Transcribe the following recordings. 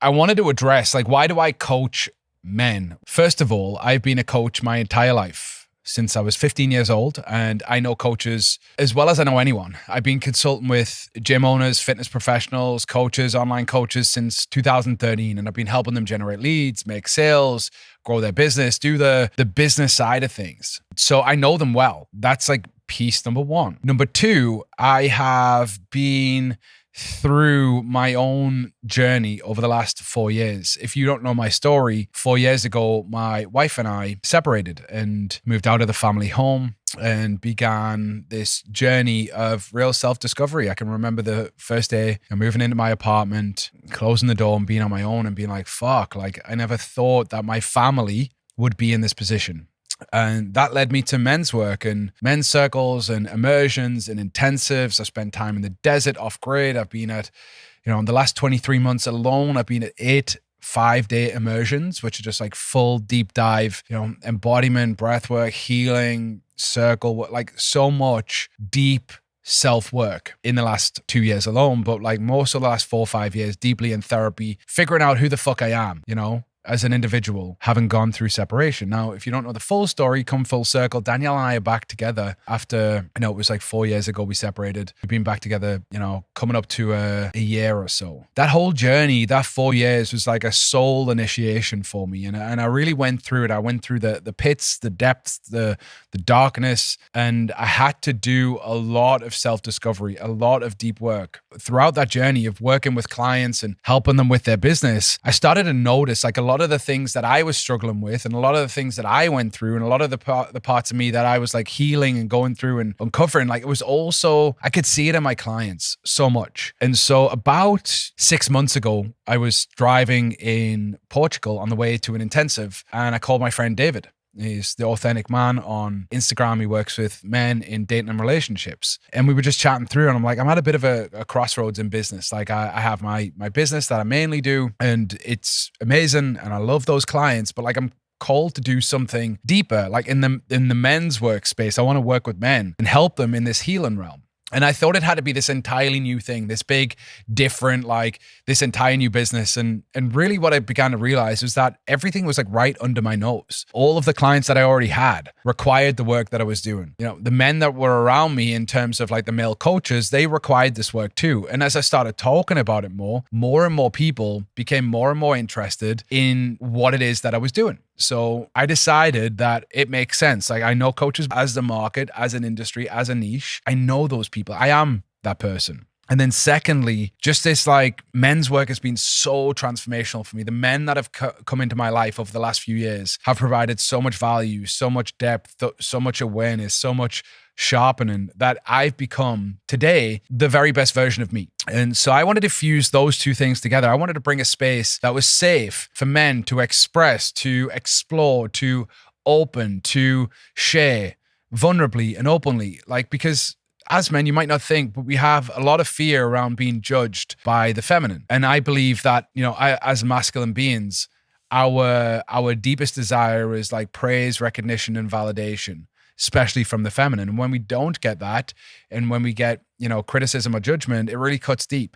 I wanted to address, like, why do I coach men? First of all, I've been a coach my entire life since I was 15 years old, and I know coaches as well as I know anyone. I've been consulting with gym owners, fitness professionals, coaches, online coaches since 2013, and I've been helping them generate leads, make sales, grow their business, do the business side of things. So I know them well. That's like piece number one. Number two, I have been through my own journey over the last 4 years. If you don't know my story, 4 years ago, my wife and I separated and moved out of the family home and began this journey of real self-discovery. I can remember the first day of moving into my apartment, closing the door and being on my own and being like, fuck, like I never thought that my family would be in this position. And that led me to men's work and men's circles and immersions and intensives. I spent time in the desert off grid. I've been at, in the last 23 months alone, I've been at 8 5-day immersions, which are just like full deep dive, embodiment, breath work, healing, circle, like so much deep self-work in the last 2 years alone. But like most of the last 4 or 5 years, deeply in therapy, figuring out who the fuck I am, as an individual, having gone through separation. Now, if you don't know the full story, come full circle, Danielle and I are back together after, it was like 4 years ago we separated. We've been back together, coming up to a year or so. That whole journey, that 4 years was like a soul initiation for me. And I really went through it. I went through the pits, the depths, the darkness, and I had to do a lot of self-discovery, a lot of deep work. Throughout that journey of working with clients and helping them with their business, I started to notice like a lot of the things that I was struggling with and a lot of the things that I went through and a lot of the parts of me that I was like healing and going through and uncovering, like it was also, I could see it in my clients so much. And so about 6 months ago, I was driving in Portugal on the way to an intensive and I called my friend David. He's the authentic man on Instagram. He works with men in dating and relationships. And we were just chatting through and I'm like, I'm at a bit of a crossroads in business. Like I have my business that I mainly do and it's amazing and I love those clients, but like I'm called to do something deeper, like in the men's workspace. I want to work with men and help them in this healing realm. And I thought it had to be this entirely new thing, this big, different, like this entire new business. And really what I began to realize was that everything was like right under my nose. All of the clients that I already had required the work that I was doing. The men that were around me in terms of like the male coaches, they required this work too. And as I started talking about it more and more people became more and more interested in what it is that I was doing. So I decided that it makes sense. Like I know coaches as the market, as an industry, as a niche. I know those people. I am that person. And then secondly, just this like men's work has been so transformational for me. The men that have come into my life over the last few years have provided so much value, so much depth, so much awareness, so much sharpening that I've become today the very best version of me. And so I wanted to fuse those two things together. I wanted to bring a space that was safe for men to express, to explore, to open, to share vulnerably and openly. Like, because as men, you might not think, but we have a lot of fear around being judged by the feminine. And I believe that, as masculine beings, our deepest desire is like praise, recognition, and validation, especially from the feminine. And when we don't get that, and when we get, criticism or judgment, it really cuts deep.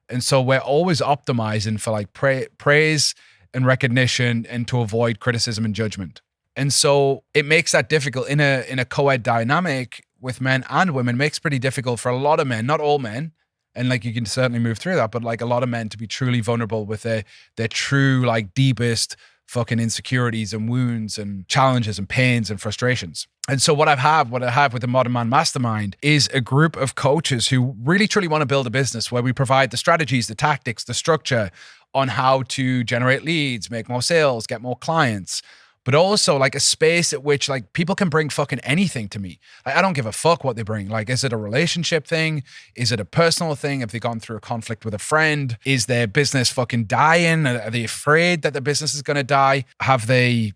And so we're always optimizing for like praise and recognition and to avoid criticism and judgment. And so it makes that difficult in a co-ed dynamic with men and women. It makes it pretty difficult for a lot of men, not all men. And like you can certainly move through that, but like a lot of men to be truly vulnerable with their true, like deepest fucking insecurities and wounds and challenges and pains and frustrations. And so what I have with the Modern Man Mastermind is a group of coaches who really truly want to build a business where we provide the strategies, the tactics, the structure on how to generate leads, make more sales, get more clients, but also like a space at which like people can bring fucking anything to me. Like, I don't give a fuck what they bring. Like, is it a relationship thing? Is it a personal thing? Have they gone through a conflict with a friend? Is their business fucking dying? Are they afraid that the business is going to die? Have they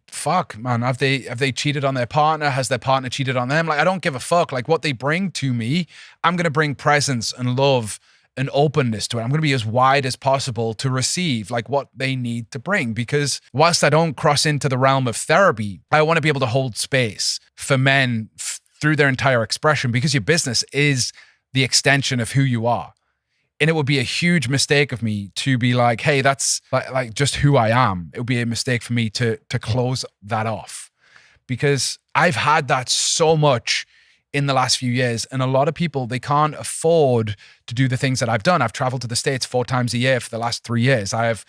cheated on their partner? Has their partner cheated on them? Like, I don't give a fuck. Like, what they bring to me, I'm going to bring presence and love and openness to it. I'm going to be as wide as possible to receive like what they need to bring, because whilst I don't cross into the realm of therapy, I want to be able to hold space for men through their entire expression, because your business is the extension of who you are. And it would be a huge mistake of me to be like, hey, that's like just who I am. It would be a mistake for me to close that off, because I've had that so much in the last few years. And a lot of people, they can't afford to do the things that I've done. I've traveled to the States 4 times a year for the last 3 years. I have,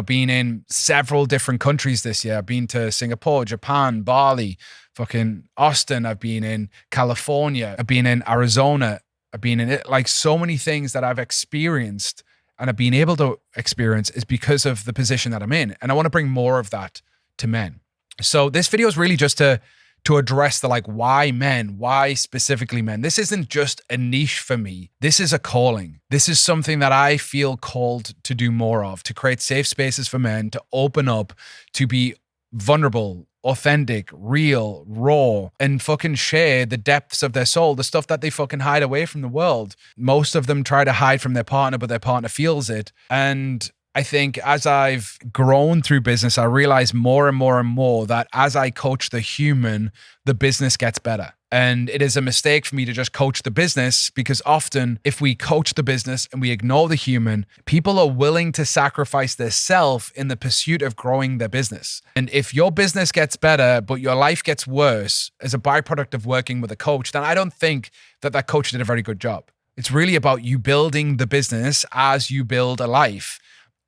been in several different countries this year. I've been to Singapore, Japan, Bali, fucking Austin. I've been in California. I've been in Arizona. I've been in it. Like, so many things that I've experienced and I've been able to experience is because of the position that I'm in. And I want to bring more of that to men. So this video is really just to address the why men, why specifically men. This isn't just a niche for me. This is a calling. This is something that I feel called to do more of, to create safe spaces for men, to open up, to be vulnerable, authentic, real, raw, and fucking share the depths of their soul, the stuff that they fucking hide away from the world. Most of them try to hide from their partner, but their partner feels it. And I think as I've grown through business, I realize more and more and more that as I coach the human, the business gets better. And it is a mistake for me to just coach the business, because often if we coach the business and we ignore the human, people are willing to sacrifice their self in the pursuit of growing their business. And if your business gets better, but your life gets worse as a byproduct of working with a coach, then I don't think that coach did a very good job. It's really about you building the business as you build a life.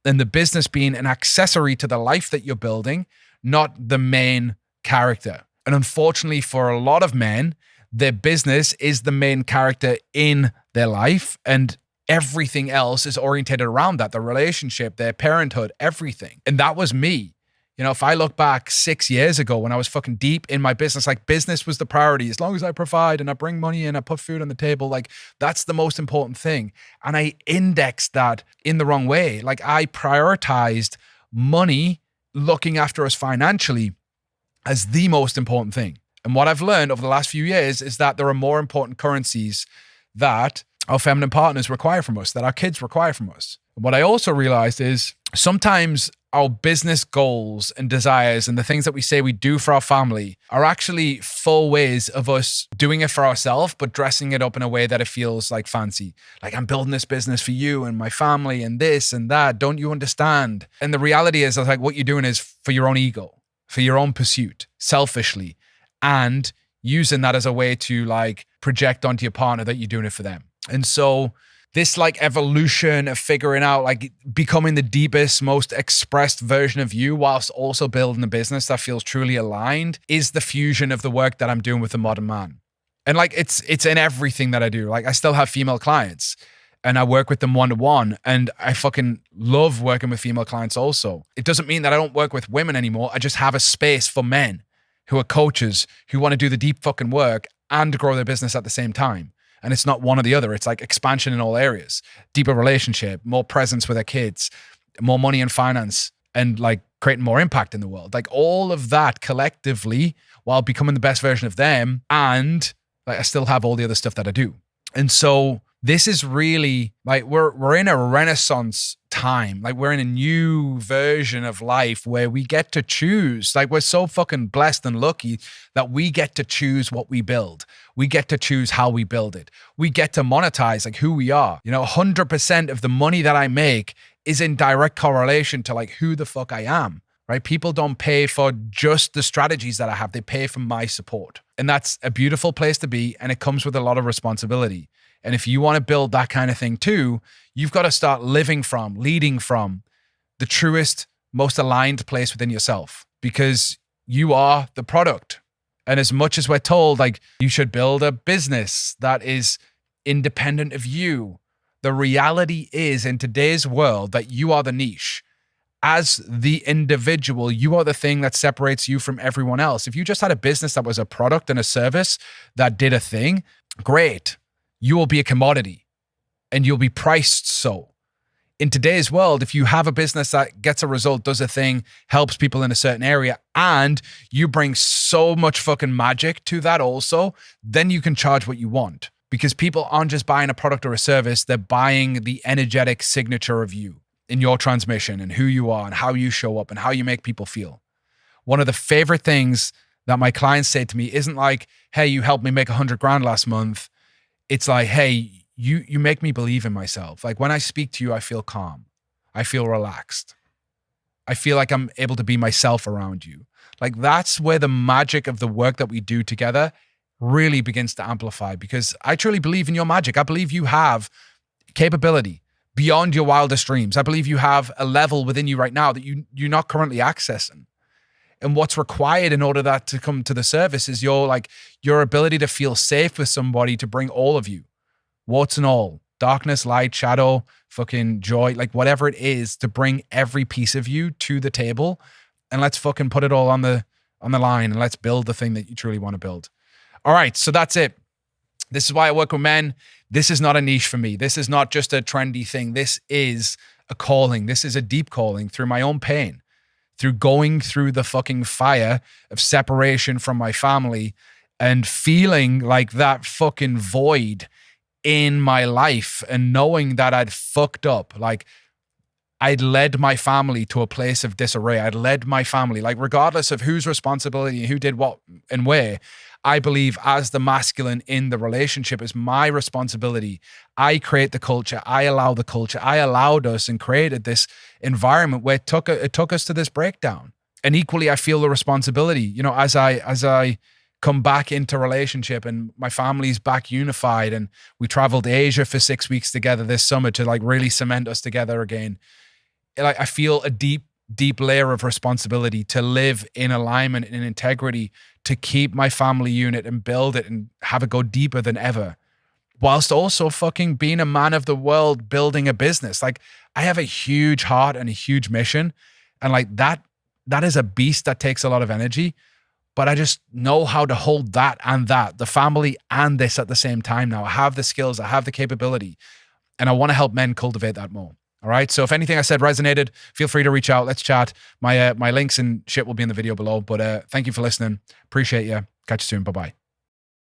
And the business being an accessory to the life that you're building, not the main character. And unfortunately for a lot of men, their business is the main character in their life, and everything else is orientated around that, the relationship, their parenthood, everything. And that was me. If I look back 6 years ago when I was fucking deep in my business, business was the priority. As long as I provide and I bring money in, I put food on the table, that's the most important thing. And I indexed that in the wrong way. I prioritized money, looking after us financially, as the most important thing. And what I've learned over the last few years is that there are more important currencies that our feminine partners require from us, that our kids require from us. And what I also realized is sometimes our business goals and desires and the things that we say we do for our family are actually full ways of us doing it for ourselves, but dressing it up in a way that it feels fancy. I'm building this business for you and my family and this and that. Don't you understand? And the reality is what you're doing is for your own ego, for your own pursuit, selfishly, and using that as a way to project onto your partner that you're doing it for them. And so this evolution of figuring out becoming the deepest, most expressed version of you whilst also building a business that feels truly aligned is the fusion of the work that I'm doing with the modern man. And it's in everything that I do. I still have female clients and I work with them one-to-one, and I fucking love working with female clients also. It doesn't mean that I don't work with women anymore. I just have a space for men who are coaches who want to do the deep fucking work and grow their business at the same time. And it's not one or the other. It's expansion in all areas, deeper relationship, more presence with their kids, more money and finance, and creating more impact in the world. All of that collectively while becoming the best version of them. And I still have all the other stuff that I do. And so this is really we're in a renaissance time. We're in a new version of life where we get to choose. We're so fucking blessed and lucky that we get to choose what we build. We get to choose how we build it. We get to monetize who we are. 100% of the money that I make is in direct correlation to who the fuck I am. Right? People don't pay for just the strategies that I have. They pay for my support. And that's a beautiful place to be. And it comes with a lot of responsibility. And if you want to build that kind of thing too, you've got to start leading from the truest, most aligned place within yourself, because you are the product. And as much as we're told, you should build a business that is independent of you, the reality is in today's world that you are the niche. As the individual, you are the thing that separates you from everyone else. If you just had a business that was a product and a service that did a thing, great. You will be a commodity and you'll be priced so. In today's world, if you have a business that gets a result, does a thing, helps people in a certain area, and you bring so much fucking magic to that also, then you can charge what you want, because people aren't just buying a product or a service, they're buying the energetic signature of you in your transmission and who you are and how you show up and how you make people feel. One of the favorite things that my clients say to me isn't hey, you helped me make 100 grand last month. It's hey, you make me believe in myself. Like when I speak to you, I feel calm. I feel relaxed. I feel like I'm able to be myself around you. Like that's where the magic of the work that we do together really begins to amplify, because I truly believe in your magic. I believe you have capability beyond your wildest dreams. I believe you have a level within you right now that you're not currently accessing. And what's required in order that to come to the surface is your ability to feel safe with somebody, to bring all of you, warts and all, darkness, light, shadow, fucking joy, like whatever it is, to bring every piece of you to the table, and let's fucking put it all on the line, and let's build the thing that you truly want to build. All right, so that's it. This is why I work with men. This is not a niche for me. This is not just a trendy thing. This is a calling. This is a deep calling through my own pain, through going through the fucking fire of separation from my family and feeling like that fucking void in my life, and knowing that I'd fucked up. Like I'd led my family to a place of disarray. I'd led my family, like regardless of whose responsibility, who did what and where, I believe as the masculine in the relationship is my responsibility. I create the culture. I allow the culture. I allowed us and created this environment where it took us to this breakdown. And equally, I feel the responsibility, you know, as I come back into relationship and my family's back unified, and we traveled to Asia for 6 weeks together this summer to like really cement us together again. Like I feel a deep layer of responsibility to live in alignment and integrity, to keep my family unit and build it and have it go deeper than ever, whilst also fucking being a man of the world, building a business. Like I have a huge heart and a huge mission. And like that is a beast that takes a lot of energy, but I just know how to hold that and that, the family and this at the same time now. I have the skills, I have the capability, and I want to help men cultivate that more. All right. So if anything I said resonated, feel free to reach out. Let's chat. My links and shit will be in the video below. But thank you for listening. Appreciate you. Catch you soon. Bye-bye.